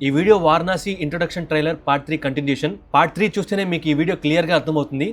ఈ video Varanasi introduction trailer part 3 continuation. Part 3 చూస్తేనే మీకు ఈ వీడియో క్లియర్ గా అర్థమవుతుంది.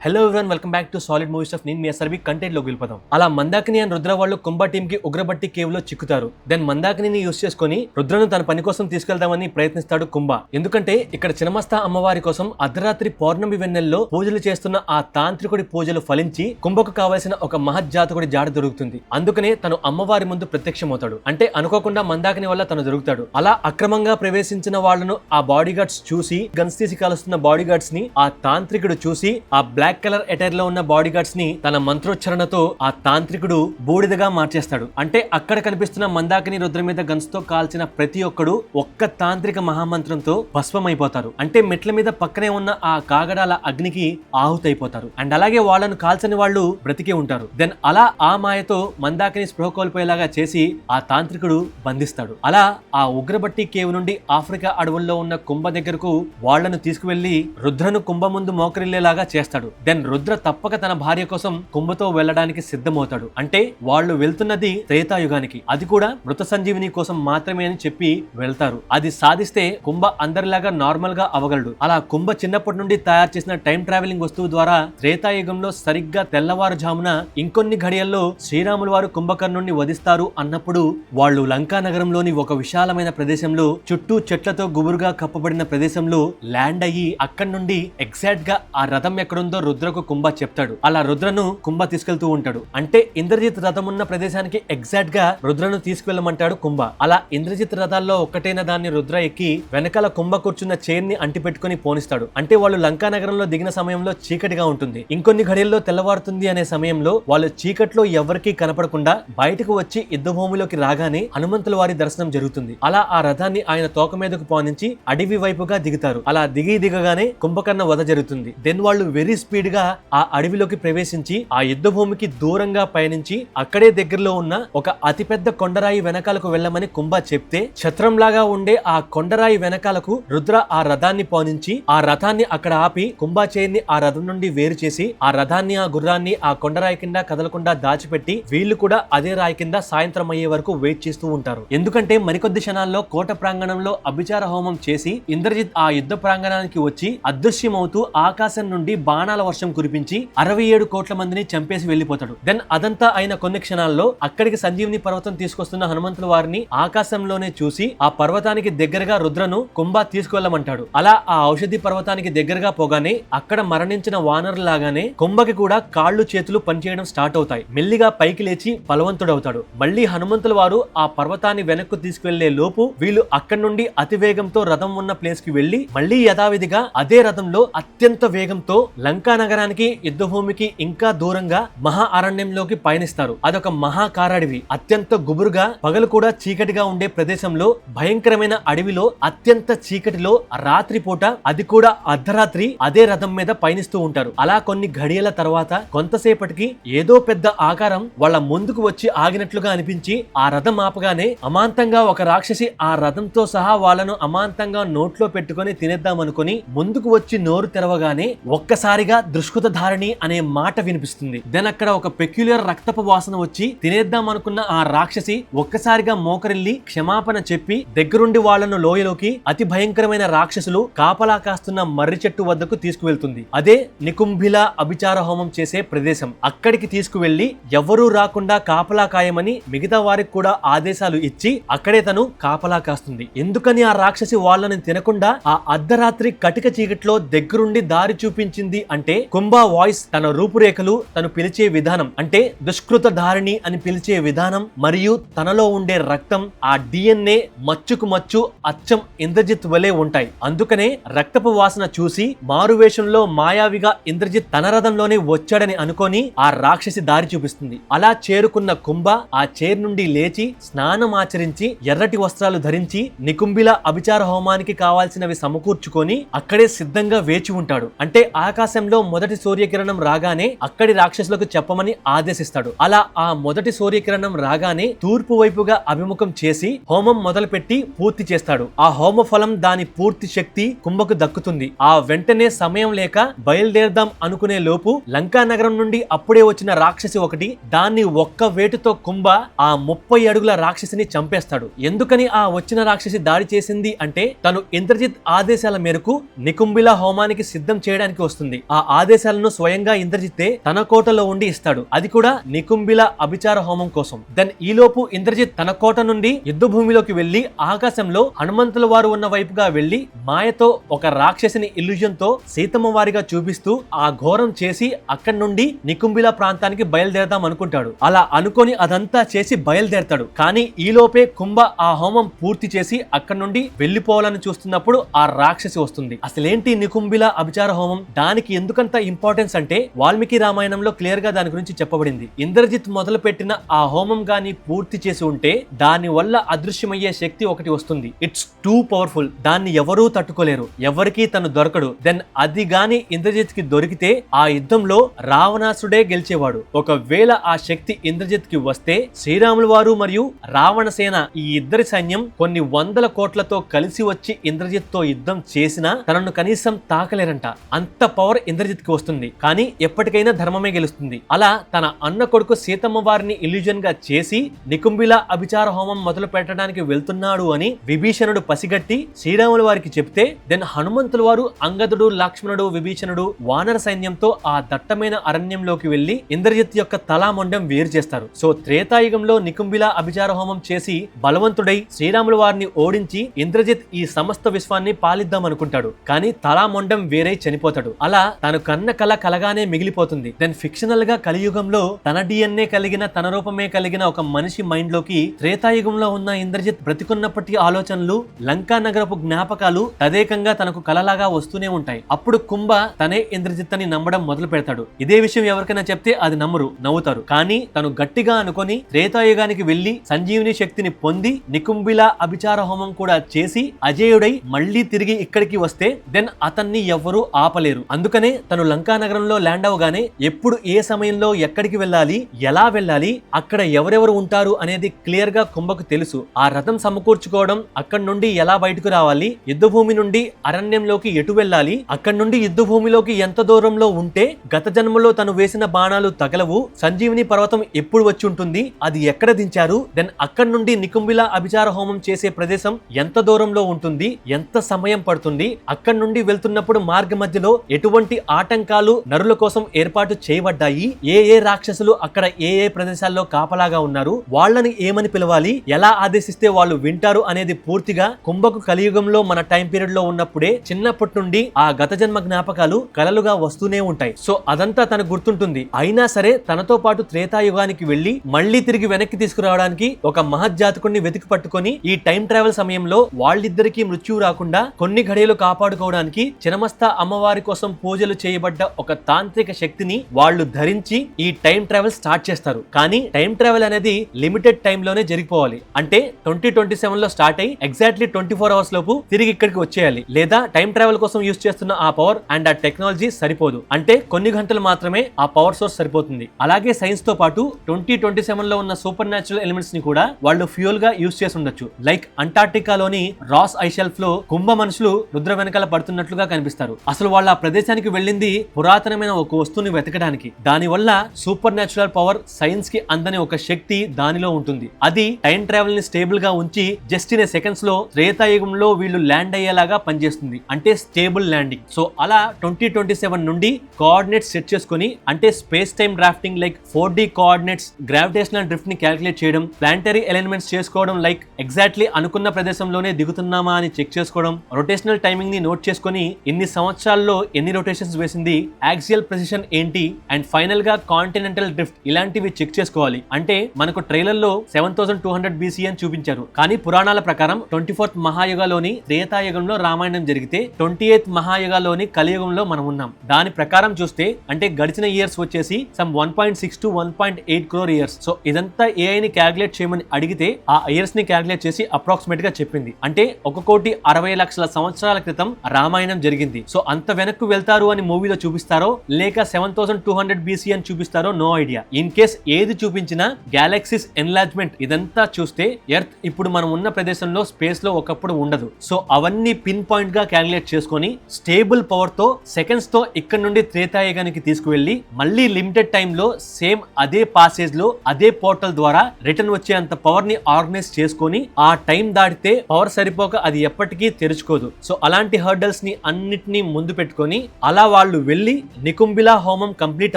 Hello everyone, welcome back to solid movies of నేను మీ ఎస్ఆర్బి. కంటెంట్ లోకి వెళ్ళిపోతాం. అలా మందాకిని అండ్ రుద్ర వాళ్ళు కుంభ టీమ్ కి ఉగ్రబట్టి కేవ్ లో చిక్కుతారు. దెన్ మందాకిని యూస్ చేసుకుని రుద్రను తన పని కోసం తీసుకెళ్దామని ప్రయత్నిస్తాడు కుంభ. ఎందుకంటే ఇక్కడ చినమస్తా అమ్మవారి కోసం అర్ధరాత్రి పౌర్ణమి వెన్నెల్లో పూజలు చేస్తున్న ఆ తాంత్రికుడి పూజలు ఫలించి కుంభకు కావాల్సిన ఒక మహజ్జాతకుడి జాడ దొరుకుతుంది. అందుకనే తను అమ్మవారి ముందు ప్రత్యక్షమవుతాడు. అంటే అనుకోకుండా మందాకిని వల్ల తను దొరుకుతాడు. అలా అక్రమంగా ప్రవేశించిన వాళ్లను ఆ బాడీ గార్డ్స్ చూసి గన్స్ తీసి కాలుస్తున్న బాడీ గార్డ్స్ ని ఆ తాంత్రికుడు చూసి ఆ బ్లాక్ కలర్ ఎటైర్ లో ఉన్న బాడీ గార్డ్స్ ని తన మంత్రోచ్చరణతో ఆ తాంత్రికుడు బూడిదగా మార్చేస్తాడు. అంటే అక్కడ కనిపిస్తున్న మందాకిని రుద్ర మీద గన్స్ తో కాల్చిన ప్రతి ఒక్కడు ఒక్క తాంత్రిక మహామంత్రంతో భస్మమైపోతారు. అంటే మెట్ల మీద పక్కనే ఉన్న ఆ కాగడాల అగ్నికి ఆహుతైపోతారు. అండ్ అలాగే వాళ్ళను కాల్చని వాళ్ళు బ్రతికే ఉంటారు. దెన్ అలా ఆ మాయతో మందాకిని స్పృహ కోల్పోయేలాగా చేసి ఆ తాంత్రికుడు బంధిస్తాడు. అలా ఆ ఉగ్రబట్టి కేవ్ నుండి ఆఫ్రికా అడవుల్లో ఉన్న కుంభ దగ్గరకు వాళ్లను తీసుకువెళ్లి రుద్రను కుంభ ముందు మోకరిల్లేలాగా చేస్తాడు. దెన్ రుద్ర తప్పక తన భార్య కోసం కుంభతో వెళ్లడానికి సిద్ధమవుతాడు. అంటే వాళ్ళు వెళ్తున్నది త్రేతాయుగానికి, అది కూడా మృత సంజీవిని కోసం మాత్రమే అని చెప్పి వెళ్తారు. అది సాధిస్తే కుంభ అందరిలాగా నార్మల్ గా అవగలడు. అలా కుంభ చిన్నప్పటి నుండి తయారు చేసిన టైం ట్రావెలింగ్ వస్తువు ద్వారా త్రేతాయుగంలో సరిగ్గా తెల్లవారుజామున ఇంకొన్ని ఘడియల్లో శ్రీరాములు వారు కుంభకర్ణుణ్ణి వధిస్తారు అన్నప్పుడు వాళ్ళు లంకా నగరంలోని ఒక విశాలమైన ప్రదేశంలో చుట్టూ చెట్లతో గుబురుగా కప్పబడిన ప్రదేశంలో ల్యాండ్ అయ్యి అక్కడి నుండి ఎగ్జాక్ట్ గా ఆ రథం ఎక్కడుందో రుద్రకు కుంభ చెప్తాడు. అలా రుద్రను కుంభ తీసుకెళ్తూ ఉంటాడు. అంటే ఇంద్రజిత్ రథం ఉన్న ప్రదేశానికి ఎగ్జాక్ట్ గా రుద్రను తీసుకెళ్లమంటాడు కుంభ. అలా ఇంద్రజిత్ రథాల్లో ఒక్కటైన దాన్ని రుద్ర ఎక్కి వెనకాల కుంభ కూర్చున్న చైర్ ని అంటి పెట్టుకుని పోనిస్తాడు. అంటే వాళ్ళు లంకా నగరంలో దిగిన సమయంలో చీకటిగా ఉంటుంది. ఇంకొన్ని ఘడియల్లో తెల్లవారుతుంది అనే సమయంలో వాళ్ళు చీకట్లో ఎవరికీ కనపడకుండా బయటకు వచ్చి యుద్ధ భూమిలోకి రాగానే హనుమంతుల వారి దర్శనం జరుగుతుంది. అలా ఆ రథాన్ని ఆయన తోక మీదకు పోనించి అడవి వైపుగా దిగుతారు. అలా దిగగానే కుంభకర్ణ వధ జరుగుతుంది. దెన్ వాళ్ళు వెరీ స్పీడ్ గా ఆ అడవిలోకి ప్రవేశించి ఆ యుద్ధ భూమికి దూరంగా పయనించి అక్కడే దగ్గరలో ఉన్న ఒక అతిపెద్ద కొండరాయి వెనకాలకు వెళ్ళమని కుంభ చెప్తే ఛత్రంలాగా ఉండే ఆ కొండరాయి వెనకాలకు రుద్ర ఆ రథాన్ని పోనించి ఆ రథాన్ని అక్కడ ఆపి కుంభాచేయిని ఆ రథం నుండి వేరు చేసి ఆ రథాన్ని ఆ గుర్రాన్ని ఆ కొండరాయి కింద కదలకుండా దాచిపెట్టి వీళ్ళు కూడా అదే రాయి కింద సాయంత్రం అయ్యే వరకు వెయిట్ చేస్తూ ఉంటారు. ఎందుకంటే మరికొద్ది క్షణాల్లో కోట ప్రాంగణంలో అభిచార హోమం చేసి ఇంద్రజిత్ ఆ యుద్ధ ప్రాంగణానికి వచ్చి అదృశ్యమవుతూ ఆకాశం నుండి బాణాల వర్షం కురిపించి 67 కోట్ల మందిని చంపేసి వెళ్లిపోతాడు. దెన్ అదంతా అయిన కొన్ని క్షణాల్లో అక్కడికి సంజీవిని పర్వతం తీసుకొస్తున్న హనుమంతుల వారిని ఆకాశంలోనే చూసి ఆ పర్వతానికి దగ్గరగా రుద్రను కుంభ తీసుకువెళ్ళమంటాడు. అలా ఆ ఔషధి పర్వతానికి దగ్గరగా పోగానే అక్కడ మరణించిన వానరులాగానే కుంభకి కూడా కాళ్ళు చేతులు పనిచేయడం స్టార్ట్ అవుతాయి. మెల్లిగా పైకి లేచి బలవంతుడవుతాడు. మళ్ళీ హనుమంతుల వారు ఆ పర్వతాన్ని వెనక్కు తీసుకువెళ్లే లోపు వీళ్ళు అక్కడి నుండి అతి వేగంతో రథం ఉన్న ప్లేస్ కి వెళ్లి మళ్ళీ యథావిధిగా అదే రథంలో అత్యంత వేగంతో లంకా నగరానికి యుద్ధ భూమికి ఇంకా దూరంగా మహా అరణ్యంలోకి పయనిస్తారు. అదొక మహాకారడవి. అత్యంత గుబురుగా పగలు కూడా చీకటిగా ఉండే ప్రదేశంలో భయంకరమైన అడవిలో అత్యంత చీకటిలో రాత్రిపూట అది కూడా అర్ధరాత్రి అదే రథం మీద పయనిస్తూ ఉంటారు. అలా కొన్ని ఘడియల తర్వాత కొంతసేపటికి ఏదో పెద్ద ఆకారం వాళ్ళ ముందుకు వచ్చి ఆగినట్లుగా అనిపించి ఆ రథం ఆపగానే అమాంతంగా ఒక రాక్షసి ఆ రథంతో సహా వాళ్ళను అమాంతంగా నోట్లో పెట్టుకుని తినేద్దామనుకుని ముందుకు వచ్చి నోరు తెరవగానే ఒక్కసారిగా దుష్కృత ధారణి అనే మాట వినిపిస్తుంది. దెన్ అక్కడ ఒక పెక్యులర్ రక్తపు వాసన వచ్చి తినేద్దాం అనుకున్న ఆ రాక్షసి ఒక్కసారిగా మోకరిల్లి క్షమాపణ చెప్పి దగ్గరుండి వాళ్లను లోయలోకి అతి భయంకరమైన రాక్షసులు కాపలా కాస్తున్న మర్రి చెట్టు వద్దకు తీసుకువెళ్తుంది. అదే నికుంభిల అభిచార హోమం చేసే ప్రదేశం. అక్కడికి తీసుకువెళ్లి ఎవరూ రాకుండా కాపలా కాయమని మిగతా వారికి కూడా ఆదేశాలు ఇచ్చి అక్కడే తను కాపలా కాస్తుంది. ఎందుకని ఆ రాక్షసి వాళ్ళని తినకుండా ఆ అర్ధరాత్రి కటిక చీకట్లో దగ్గరుండి దారి చూపించింది అంటే కుంభ వాయిస్, తన రూపురేఖలు, తను పిలిచే విధానం, అంటే దుష్కృత ధారిణి అని పిలిచే విధానం మరియు తనలో ఉండే రక్తం, ఆ డిఎన్ఏ మచ్చుకు మచ్చు అచ్చం ఇంద్రజిత్ వలె ఉంటాయి. అందుకనే రక్తపు వాసన చూసి మారువేషంలో మాయావిగా ఇంద్రజిత్ తన రథంలోనే వచ్చాడని అనుకొని ఆ రాక్షసి దారి చూపిస్తుంది. అలా చేరుకున్న కుంభ ఆ చైర్ నుండి లేచి స్నానం ఆచరించి ఎర్రటి వస్త్రాలు ధరించి నికుంభిల అభిచార హోమానికి కావాల్సినవి సమకూర్చుకొని అక్కడే సిద్ధంగా వేచి ఉంటాడు. అంటే ఆకాశంలో మొదటి సూర్యకిరణం రాగానే అక్కడి రాక్షసులకు చెప్పమని ఆదేశిస్తాడు. అలా ఆ మొదటి సూర్యకిరణం రాగానే తూర్పు వైపుగా అభిముఖం చేసి హోమం మొదలుపెట్టి పూర్తి చేస్తాడు. ఆ హోమ ఫలం దాని పూర్తి శక్తి కుంభకు దక్కుతుంది. ఆ వెంటనే సమయం లేక బయలుదేరదాం అనుకునే లోపు లంకా నగరం నుండి అప్పుడే వచ్చిన రాక్షసి ఒకటి దాన్ని ఒక్క వేటుతో కుంభ ఆ 30 అడుగుల రాక్షసిని చంపేస్తాడు. ఎందుకని ఆ వచ్చిన రాక్షసి దాడి చేసింది అంటే తను ఇంద్రజిత్ ఆదేశాల మేరకు నికుంభిల హోమానికి సిద్ధం చేయడానికి వస్తుంది. ఆ ఆదేశాలను స్వయంగా ఇంద్రజిత్తే తన కోటలో ఉండి ఇస్తాడు. అది కూడా నికుంభిల అభిచార హోమం కోసం. దెన్ ఈలోపు ఇంద్రజిత్ తన కోట నుండి యుద్ధ భూమిలోకి వెళ్లి ఆకాశంలో హనుమంతుల వారు ఉన్న వైపుగా వెళ్లి మాయతో ఒక రాక్షసిని ఇల్యూజన్ తో సీతమ్మ వారిగా చూపిస్తూ ఆ ఘోరం చేసి అక్కడి నుండి నికుంభిల ప్రాంతానికి బయలుదేరదాం అనుకుంటాడు. అలా అనుకొని అదంతా చేసి బయలుదేరతాడు. కానీ ఈలోపే కుంభ ఆ హోమం పూర్తి చేసి అక్కడి నుండి వెళ్లిపోవాలని చూస్తున్నప్పుడు ఆ రాక్షసి వస్తుంది. అసలేంటి నికుంభిల అభిచార హోమం? దానికి ఎందుకంత ఇంపార్టెన్స్ అంటే వాల్మీకి రామాయణంలో క్లియర్ గా దాని గురించి చెప్పబడింది. ఇంద్రజిత్ మొదలు పెట్టిన ఆ హోమం గాని పూర్తి చేసి ఉంటే దాని వల్ల అదృశ్యమయ్యే శక్తి ఒకటి వస్తుంది. It's two powerful. దాన్ని ఎవరూ తట్టుకోలేరు, ఎవరికి తను దొరకడు. దెన్ అది గాని ఇంద్రజిత్ కి దొరికితే ఆ యుద్ధంలో రావణాసుడే గెలిచేవాడు. ఒకవేళ ఆ శక్తి ఇంద్రజిత్ కి వస్తే శ్రీరాముల వారు మరియు రావణ సేన ఈ ఇద్దరి సైన్యం కొన్ని వందల కోట్లతో కలిసి వచ్చి ఇంద్రజిత్ తో యుద్ధం చేసినా తనను కనీసం తాకలేరంట. అంత పవర్ ఇంద్రజిత్ కి వస్తుంది. కానీ ఎప్పటికైనా ధర్మమే గెలుస్తుంది. అలా తన అన్న కొడుకు సీతమ్మ వారిని ఇల్యూజన్ గా చేసి నికుంభిల అభిచార హోమం మొదలు పెట్టడానికి వెళ్తున్నాడు అని విభీషణుడు పసిగట్టి శ్రీరాముల వారికి చెప్తే దెన్ హనుమంతుల వారు అంగదుడు, లక్ష్మణుడు, విభీషణుడు వానర సైన్యంతో ఆ దట్టమైన అరణ్యంలోకి వెళ్లి ఇంద్రజిత్ యొక్క తలామొండం వేరు చేస్తారు. సో త్రేతాయుగంలో నికుంభిల అభిచార హోమం చేసి బలవంతుడై శ్రీరాముల వారిని ఓడించి ఇంద్రజిత్ ఈ సమస్త విశ్వాన్ని పాలిద్దాం అనుకుంటాడు. కానీ తలామొండం వేరై చనిపోతాడు. అలా తను కన్న కల కలగానే మిగిలిపోతుంది. దెన్ ఫిక్షనల్ గా కలియుగంలో తన డిఎన్ఏ కలిగిన తన రూపమే కలిగిన ఒక మనిషి మైండ్ లోకి త్రేతాయుగంలో ఉన్న ఇంద్రజిత్ బ్రతికున్నప్పటి ఆలోచనలు, లంకా నగరపు జ్ఞాపకాలు తదేకంగా తనకు కలలాగా వస్తూనే ఉంటాయి. అప్పుడు కుంభ తనే ఇంద్రజిత్ అని నమ్మడం మొదలు పెడతాడు. ఇదే విషయం ఎవరికైనా చెప్తే అది నమ్మరు, నవ్వుతారు. కానీ తను గట్టిగా అనుకొని త్రేతాయుగానికి వెళ్లి సంజీవిని శక్తిని పొంది నికుంభిల అభిచార హోమం కూడా చేసి అజేయుడై మళ్లీ తిరిగి ఇక్కడికి వస్తే దెన్ అతన్ని ఎవ్వరూ ఆపలేరు. అందుకనే తను లంకా నగరంలో ల్యాండ్ అవగానే ఎప్పుడు ఏ సమయంలో ఎక్కడికి వెళ్ళాలి, ఎలా వెళ్ళాలి, అక్కడ ఎవరెవరు ఉంటారు అనేది క్లియర్ గా కుంభకు తెలుసు. ఆ రథం సమకూర్చుకోవడం, అక్కడి నుండి ఎలా బయటకు రావాలి, యుద్ధ భూమి నుండి అరణ్యంలోకి ఎటు వెళ్ళాలి, అక్కడి నుండి యుద్ధ భూమిలోకి ఎంత దూరంలో ఉంటే గత జన్మలో తను వేసిన బాణాలు తగలవు, సంజీవిని పర్వతం ఎప్పుడు వచ్చి ఉంటుంది, అది ఎక్కడ దించారు, దెన్ అక్కడి నుండి నికుంభిల అభిచార హోమం చేసే ప్రదేశం ఎంత దూరంలో ఉంటుంది, ఎంత సమయం పడుతుంది, అక్కడి నుండి వెళ్తున్నప్పుడు మార్గ మధ్యలో ఎటువంటి ఆటంకాలు నరుల కోసం ఏర్పాటు చేయబడ్డాయి, ఏ ఏ రాక్షసులు అక్కడ ఏ ఏ ప్రదేశాల్లో కాపలాగా ఉన్నారు, వాళ్ళని ఏమని పిలవాలి, ఎలా ఆదేశిస్తే వాళ్ళు వింటారు అనేది పూర్తిగా కుంభకు కలియుగంలో మన టైం పీరియడ్ లో ఉన్నప్పుడే చిన్నప్పటి నుండి ఆ గత జన్మ జ్ఞాపకాలు కలలుగా వస్తూనే ఉంటాయి. సో అదంతా తనకు గుర్తుంటుంది. అయినా సరే తనతో పాటు త్రేతాయుగానికి వెళ్లి మళ్లీ తిరిగి వెనక్కి తీసుకురావడానికి ఒక మహజ్జాతకుడిని వెతికి పట్టుకొని ఈ టైం ట్రావెల్ సమయంలో వాళ్ళిద్దరికీ మృత్యు రాకుండా కొన్ని ఘడియలు కాపాడుకోవడానికి చినమస్తా అమ్మవారి కోసం పూజలు చేయబడ్డ ఒక తాంత్రిక శక్తిని వాళ్ళు ధరించి ఈ టైం ట్రావెల్ స్టార్ట్ చేస్తారు. కానీ టైం ట్రావెల్ అనేది లిమిటెడ్ టైం లోనే జరిగిపోవాలి. అంటే 2027 లో స్టార్ట్ అయ్యి ఎగ్జాక్ట్లీ 24 అవర్స్ లోపు తిరిగి ఇక్కడికి వచ్చేయాలి. లేదా టైం ట్రావెల్ కోసం యూజ్ చేస్తున్న ఆ పవర్ అండ్ ఆ టెక్నాలజీ సరిపోదు. అంటే కొన్ని గంటలు మాత్రమే ఆ పవర్ సోర్స్ సరిపోతుంది. అలాగే సైన్స్ తో పాటు 2027 లో ఉన్న సూపర్ న్యాచురల్ ఎలిమెంట్స్ ని కూడా వాళ్ళు ఫ్యూయల్ గా యూజ్ చేసి ఉండొచ్చు. లైక్ అంటార్టికాలోని రాస్ ఐ షెల్ఫ్ లో కుంభ మనుషులు రుద్ర వెనకాల పడుతున్నట్లుగా కనిపిస్తారు. అసలు వాళ్ళ ఆ ప్రదేశానికి వెళ్ళింది పురాతనమైన ఒక వస్తువుని వెతకడానికి. దాని వల్ల సూపర్ న్యాచురల్ పవర్, సైన్స్ కి అందని ఒక శక్తి దానిలో ఉంటుంది. అది టైం ట్రావెల్ ని స్టేబుల్ గా ఉంచి జస్ట్ ఇన్ సెకండ్స్ లో త్రేతాయుగంలో వీళ్ళు ల్యాండ్ అయ్యేలాగా పనిచేస్తుంది. అంటే స్టేబుల్ ల్యాండింగ్. సో అలా 2027 నుండి కోఆర్డినేట్స్ సెట్ చేసుకుని, అంటే space time drafting like 4D coordinates, gravitational drift ని క్యాలిక్యులేట్ చేయడం, ప్లానటరీ ఎలిమెంట్స్ చేసుకోవడం, లైక్ ఎగ్జాక్ట్లీ అనుకున్న ప్రదేశంలోనే దిగుతున్నామా అని చెక్ చేసుకోవడం, రొటేషనల్ టైమింగ్ ని నోట్ చేసుకుని ఇన్ని సంవత్సరాల్లో ఎన్ని రొటేషన్స్ వేసింది, యాక్సియల్ ప్రెసిషన్ ఏంటి, అండ్ ఫైనల్ గా కాంటినెంటల్ డ్రిఫ్ట్ ఇలాంటివి చెక్ చేసుకోవాలి. అంటే మనకు ట్రైలర్ లో 7200 BC అని చూపించారు. కానీ పురాణాల ప్రకారం 24th మహాయుగంలోని త్రేతాయుగంలో రామాయణం జరిగితే 28th మహాయుగంలోని కలియుగంలో మనం ఉన్నాం. దాని ప్రకారం చూస్తే అంటే గడిచిన ఇయర్స్ వచ్చేసి some 1.6 to 1.8 crore years. So ఇదంతా AI ని క్యాలిక్యులేట్ చేయమని అడిగితే ఆ ఇయర్స్ ని క్యాలిక్యులేట్ చేసి అప్రాక్సిమేట్ గా చెప్పింది. అంటే 1,60,00,000 సంవత్సరాల క్రితం రామాయణం జరిగింది. సో అంత వెనక్కు వెళ్తారు అని మూవీలో చూపిస్తారో లేక 7200 BC అని చూపిస్తారో నో ఐడియా. ఇన్ కేస్ ఏది చూపించినా గ్యాలక్సీస్ ఎన్లార్జ్మెంట్ ఇదంతా చూస్తే ఎర్త్ ఇప్పుడు మనం ఉన్న ప్రదేశంలో స్పేస్ లో ఒకప్పుడు ఉండదు. సో అవన్నీ పిన్ పాయింట్ గా క్యాలిక్యులేట్ చేసుకొని స్టేబుల్ పవర్ తో సెకండ్స్ తో ఇక్కడ నుండి త్రేతాయుగానికి తీసుకువెళ్లి మళ్ళీ లిమిటెడ్ టైమ్ లో సేమ్ అదే పాసేజ్ లో అదే పోర్టల్ ద్వారా రిటర్న్ వచ్చే అంత పవర్ ని ఆర్గనైజ్ చేసుకొని ఆ టైం దాటితే పవర్ సరిపోక అది ఎప్పటికీ తెరుచుకోదు. సో అలాంటి హర్డల్స్ ని అన్నిటినీ ముందు పెట్టుకొని అలా వాళ్ళు వెళ్లి నికుంబిలా హోమం కంప్లీట్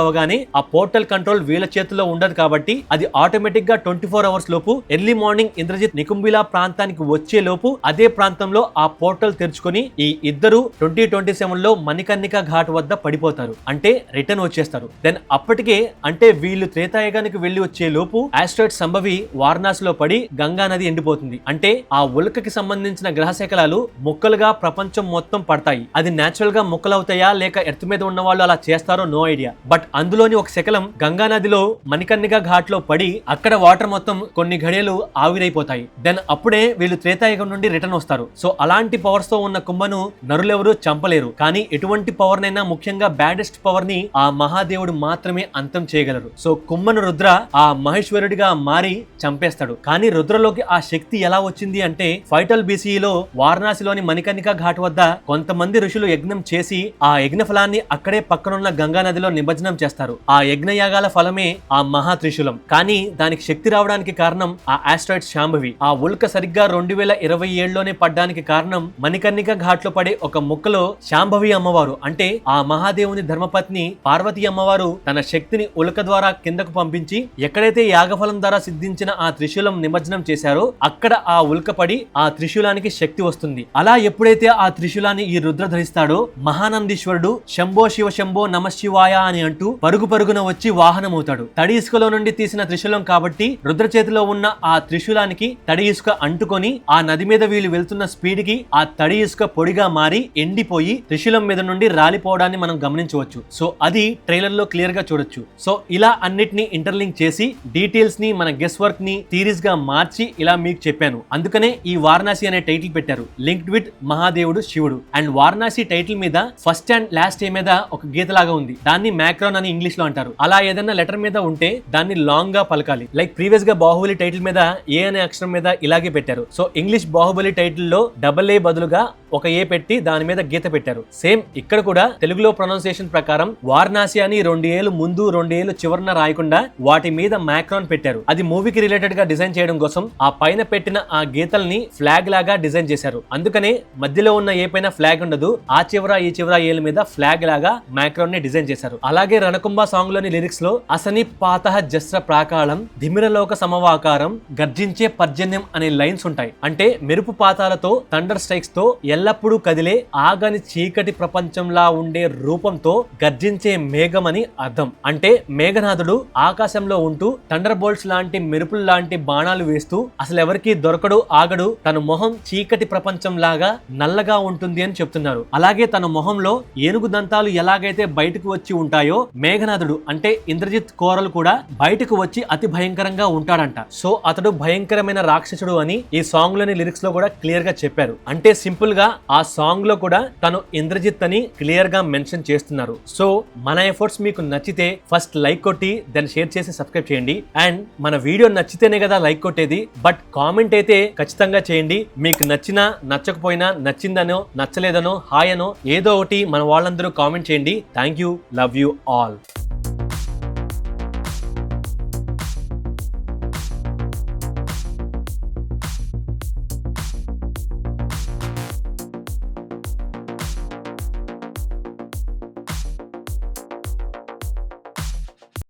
అవగానే ఆ పోర్టల్ కంట్రోల్ వీళ్ళ చేతిలో ఉండదు కాబట్టి అది ఆటోమేటిక్ గా 24 hours లోపు ఎర్లీ మార్నింగ్ ఇంద్రజిత్ నికుంబిలా ప్రాంతానికి వచ్చే లోపు అదే ప్రాంతంలో ఆ పోర్టల్ తెరుచుకొని ఈ ఇద్దరు 2027 లో మణికర్ణిక ఘాట్ వద్ద పడిపోతారు. అంటే రిటర్న్ వచ్చేస్తారు. దెన్ అప్పటికే అంటే వీళ్ళు త్రేతాయుగానికి వెళ్లి వచ్చే లోపు ఆస్ట్రాయిడ్ సంభవి వారణాసిలో పడి గంగా నది ఎండిపోతుంది. అంటే ఆ ఉల్కకి సంబంధించిన గ్రహ శకలాలు ముక్కలుగా ప్రపంచం మొత్తం పడతాయి. అది నేచురల్ గా ముక్కలవుతాయా లేక ఎర్త్ మీద ఉన్న వాళ్ళు అలా చేస్తారో నో ఐడియా. బట్ అందులోని ఒక శకలం గంగా నదిలో మణికర్ణిక ఘాట్ లో పడి అక్కడ వాటర్ మొత్తం కొన్ని ఘడియలు ఆవిరైపోతాయి. దెన్ అప్పుడే వీళ్ళు త్రేతాయుగం నుండి రిటర్న్ వస్తారు. సో అలాంటి పవర్స్ తో ఉన్న కుంభను నరులెవరూ చంపలేరు. కానీ ఎటువంటి పవర్ నైనా ముఖ్యంగా బ్యాడెస్ట్ పవర్ ని ఆ మహాదేవుడు మాత్రమే అంతం చేయగలరు. సో కుంభను రుద్ర ఆ మహేశ్వరుడిగా మారి చంపేస్తాడు. కానీ రుద్రలోకి ఆ శక్తి ఎలా వచ్చింది అంటే ఫైటల్ BCలో వారణాసిలోని మణికర్ణిక ఘాట్ వద్ద కొంతమంది ఋషులు యజ్ఞం చేసి ఆ యజ్ఞ ఫలాన్ని అక్కడే పక్కనున్న గంగా నదిలో నిమజ్జనం చేస్తారు. ఆ యజ్ఞయాగాల ఫలమే ఆ మహా త్రిశూలం. కానీ దానికి శక్తి రావడానికి కారణం ఆ ఆస్ట్రాయిడ్ శాంభవి. ఆ ఉల్క సరిగ్గా 2027లోనే పడ్డానికి కారణం మణికర్ణిక ఘాట్ లో పడే ఒక ముక్కలో శాంభవి అమ్మవారు అంటే ఆ మహాదేవుని ధర్మపత్ని పార్వతీ అమ్మవారు తన శక్తిని ఉల్క ద్వారా కిందకు పంపించి ఎక్కడైతే యాగఫలం ద్వారా సిద్ధించిన ఆ త్రిశూలం నిమజ్జనం చేశారో అక్కడ ఆ ఉల్క పడి ఆ త్రిశూలానికి శక్తి వస్తుంది. అలా ఎప్పుడైతే ఆ త్రిశూలాన్ని ఈ రుద్ర ధరిస్తాడో మహానందీశ్వరుడు శంభో శివ శంభో నమ శివాయ అని అంటూ పరుగు పరుగున వచ్చి వాహనమవుతాడు. తడి ఇసుకలో నుండి తీసిన త్రిశూలం కాబట్టి రుద్ర చేతిలో ఉన్న ఆ త్రిశూలానికి తడి ఇసుక అంటుకొని ఆ నది మీద వీళ్ళు వెళ్తున్న స్పీడ్ కి ఆ తడి ఇసుక పొడిగా మారి ఎండిపోయి త్రిశూలం మీద నుండి రాలిపోవడాన్ని మనం గమనించవచ్చు. సో అది ట్రైలర్ లో క్లియర్ గా చూడొచ్చు. సో ఇలా అన్నిటిని ఇంటర్లింక్ చేసి డీటెయిల్స్ ని మన గెస్ వర్క్ ని థీరీస్ గా మార్చి ఇలా మీకు చెప్పాను. అందుకనే ఈ వారణాసి అనే టైటిల్ పెట్టారు, లింక్డ్ విత్ మహాదేవుడు శివుడు. అండ్ వారణాసి టైటిల్ మీద ఫస్ట్ అండ్ లాస్ట్ ఏ మీద ఒక గీత లాగా ఉంది. దాన్ని మ్యాక్రాన్ అని ఇంగ్లీష్ లో అంటారు. అలా ఏదైనా లెటర్ మీద ఉంటే దాన్ని లాంగ్ గా పలకాలి. లైక్ ప్రీవియస్ గా బాహుబలి టైటిల్ మీద ఏ అనే అక్షరం మీద ఇలాగే పెట్టారు. సో ఇంగ్లీష్ బాహుబలి టైటిల్ లో AA బదులుగా ఒక ఏ పెట్టి దాని మీద గీత పెట్టారు. సేమ్ ఇక్కడ కూడా తెలుగులో ప్రొనౌన్సియేషన్ ప్రకారం వారణాసి అని 2 ఏళ్ళు ముందు 2 ఏళ్ళు చివరన రాయకుండా వాటి మీద మ్యాక్రాన్ పెట్టారు. అది మూవీకి రిలేటెడ్ గా డిజైన్ చేయడం కోసం ఆ పైన పెట్టిన ఆ గీతల్ని ఫ్లాగ్ లాగా డిజైన్ చేశారు. అందుకనే మధ్యలో ఉన్న ఏ పైన ఫ్లాగ్ ఉండదు, ఆ చివర ఈ చివర ఏళ్ళ మీద ఫ్లాగ్ లాగా మ్యాక్రాన్ ని డిజైన్ చేశారు. అలాగే రణకుంభ సాంగ్ లోని లిరిక్స్ లో అసని పాతః జస్ర ప్రాకాళం ధిమిరలోక సమవాకారం గర్జించే పర్జన్యం అనే లైన్స్ ఉంటాయి. అంటే మెరుపు పాతాలతో థండర్ స్ట్రైక్స్ తో ఎల్లప్పుడూ కదిలే ఆగని చీకటి ప్రపంచంలా ఉండే రూపంతో గర్జించే మేఘం అని అర్థం. అంటే మేఘనాథుడు ఆకాశంలో ఉంటూ థండర్ బోల్ట్స్ లాంటి మెరుపులు లాంటి బాణాలు వేస్తూ అసలు ఎవరికి దొరకడు ఆగడు, తన మొహం చీకటి ప్రపంచం లాగా నల్లగా ఉంటుంది అని చెప్తున్నారు. అలాగే తన మొహంలో ఏనుగు దంతాలు ఎలాగైతే బయటకు వచ్చి ఉంటాయో మేఘనాథుడు అంటే ఇంద్రజిత్ కోరలు కూడా బయటకు వచ్చి అతి భయంకరంగా ఉంటాడంట. సో అతడు భయంకరమైన రాక్షసుడు అని ఈ సాంగ్ లోని లిరిక్స్ లో కూడా క్లియర్ గా చెప్పారు. అంటే సింపుల్ గా ఆ సాంగ్ లో కూడా తను ఇంద్రజిత్ అని క్లియర్ గా మెన్షన్ చేస్తున్నారు. సో మన ఎఫర్ట్స్ మీకు నచ్చితే ఫస్ట్ లైక్ కొట్టి దెన్ షేర్ చేసి సబ్స్క్రైబ్ చేయండి. అండ్ మన వీడియో నచ్చితేనే కదా లైక్ కొట్టేది, బట్ కామెంట్ అయితే ఖచ్చితంగా చేయండి. మీకు నచ్చినా నచ్చకపోయినా నచ్చిందనో నచ్చలేదనో హాయ్ అనో ఏదో ఒకటి మన వాళ్ళందరూ కామెంట్ చేయండి. Thank you, love you all.